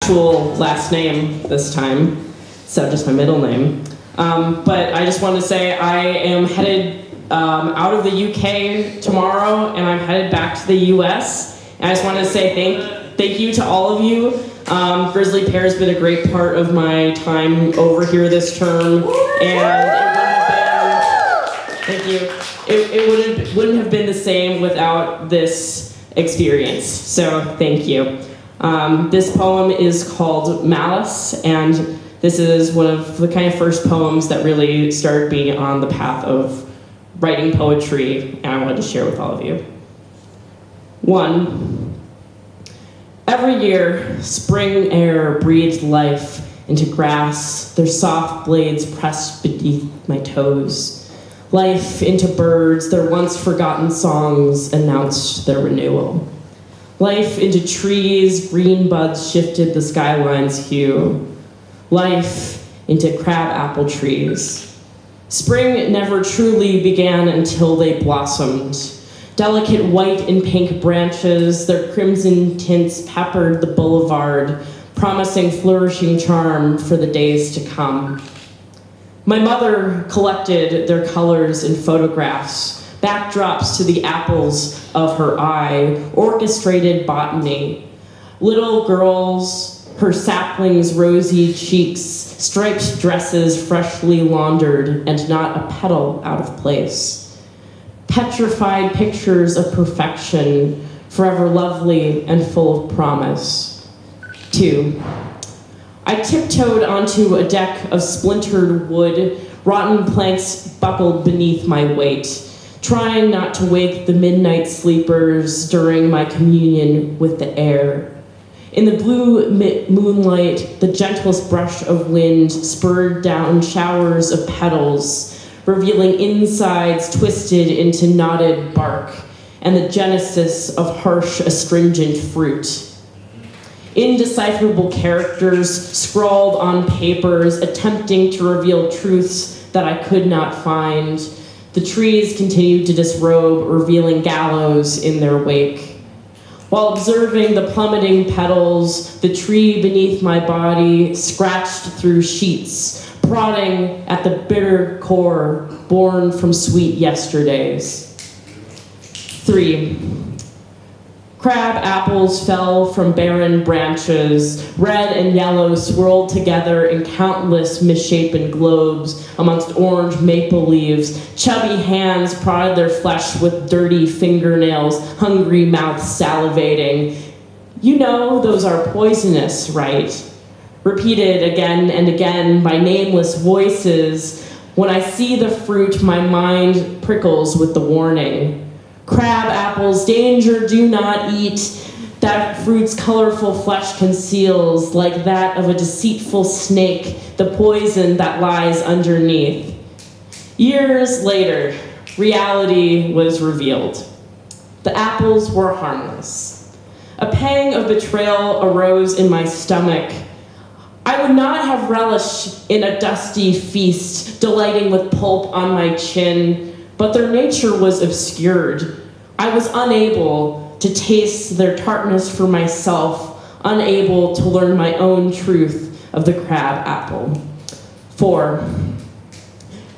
actual last name this time, so just my middle name. But I just wanted to say I am headed out of the UK tomorrow, and I'm headed back to the US. And I just wanted to say thank you to all of you. Grizzly Pear has been a great part of my time over here this term, and it wouldn't have been the same without this experience. So thank you. This poem is called Malice, and this is one of the kind of first poems that really started me on the path of writing poetry, and I wanted to share with all of you. 1. Every year, spring air breathed life into grass, their soft blades pressed beneath my toes. Life into birds, their once forgotten songs announced their renewal. Life into trees, green buds shifted the skyline's hue. Life into crabapple trees. Spring never truly began until they blossomed. Delicate white and pink branches, their crimson tints peppered the boulevard, promising flourishing charm for the days to come. My mother collected their colors in photographs, backdrops to the apples of her eye, orchestrated botany. Little girls, her saplings' rosy cheeks, striped dresses freshly laundered, and not a petal out of place. Petrified pictures of perfection, forever lovely and full of promise. 2. I tiptoed onto a deck of splintered wood, rotten planks buckled beneath my weight, trying not to wake the midnight sleepers during my communion with the air. In the blue moonlight, the gentlest brush of wind spurred down showers of petals, revealing insides twisted into knotted bark, and the genesis of harsh, astringent fruit. Indecipherable characters scrawled on papers, attempting to reveal truths that I could not find. The trees continued to disrobe, revealing gallows in their wake. While observing the plummeting petals, the tree beneath my body scratched through sheets, prodding at the bitter core born from sweet yesterdays. 3. Crab apples fell from barren branches, red and yellow swirled together in countless misshapen globes amongst orange maple leaves. Chubby hands prodded their flesh with dirty fingernails, hungry mouths salivating. You know those are poisonous, right? Repeated again and again by nameless voices. When I see the fruit, my mind prickles with the warning. Crab apples, danger, do not eat. That fruit's colorful flesh conceals, like that of a deceitful snake, the poison that lies underneath. Years later, reality was revealed. The apples were harmless. A pang of betrayal arose in my stomach. I would not have relished in a dusty feast, delighting with pulp on my chin, but their nature was obscured. I was unable to taste their tartness for myself, unable to learn my own truth of the crab apple. 4.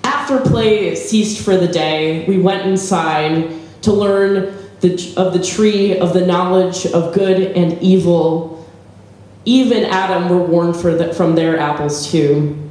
After play ceased for the day, we went inside to learn of the tree of the knowledge of good and evil. Eve and Adam were warned from their apples too.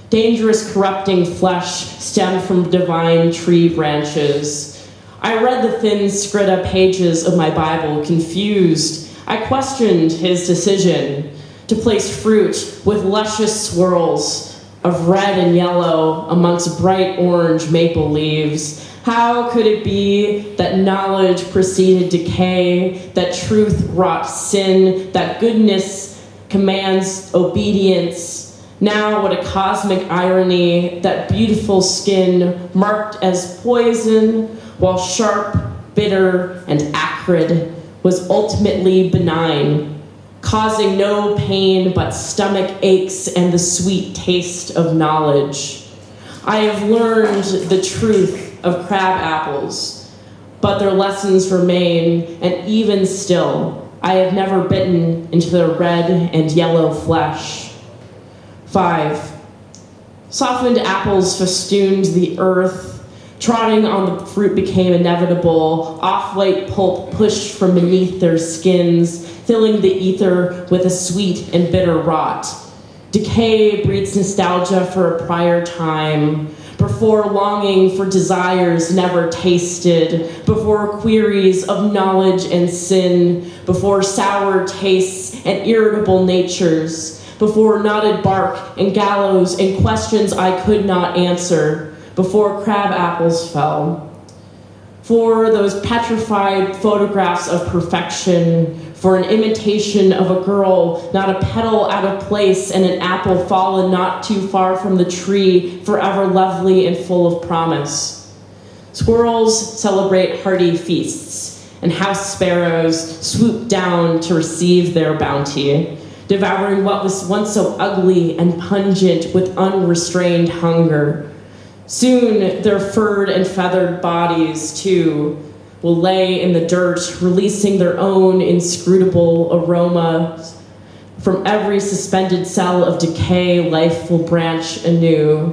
Dangerous, corrupting flesh stemmed from divine tree branches. I read the thin, scritta pages of my Bible, confused. I questioned his decision to place fruit with luscious swirls of red and yellow amongst bright orange maple leaves. How could it be that knowledge preceded decay, that truth wrought sin, that goodness commands obedience? Now, what a cosmic irony, that beautiful skin marked as poison, while sharp, bitter, and acrid, was ultimately benign, causing no pain but stomach aches and the sweet taste of knowledge. I have learned the truth of crab apples, but their lessons remain, and even still, I have never bitten into their red and yellow flesh. 5. Softened apples festooned the earth. Trotting on the fruit became inevitable. Off-white pulp pushed from beneath their skins, filling the ether with a sweet and bitter rot. Decay breeds nostalgia for a prior time, before longing for desires never tasted, before queries of knowledge and sin, before sour tastes and irritable natures, before knotted bark and gallows and questions I could not answer, before crab apples fell. For those petrified photographs of perfection, for an imitation of a girl, not a petal out of place, and an apple fallen not too far from the tree, forever lovely and full of promise. Squirrels celebrate hearty feasts, and house sparrows swoop down to receive their bounty, devouring what was once so ugly and pungent with unrestrained hunger. Soon their furred and feathered bodies, too, will lay in the dirt, releasing their own inscrutable aroma. From every suspended cell of decay, life will branch anew.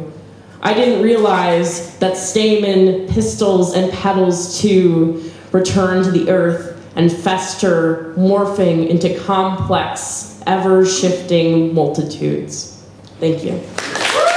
I didn't realize that stamen, pistils, and petals, too, return to the earth and fester, morphing into complex, ever-shifting multitudes. Thank you.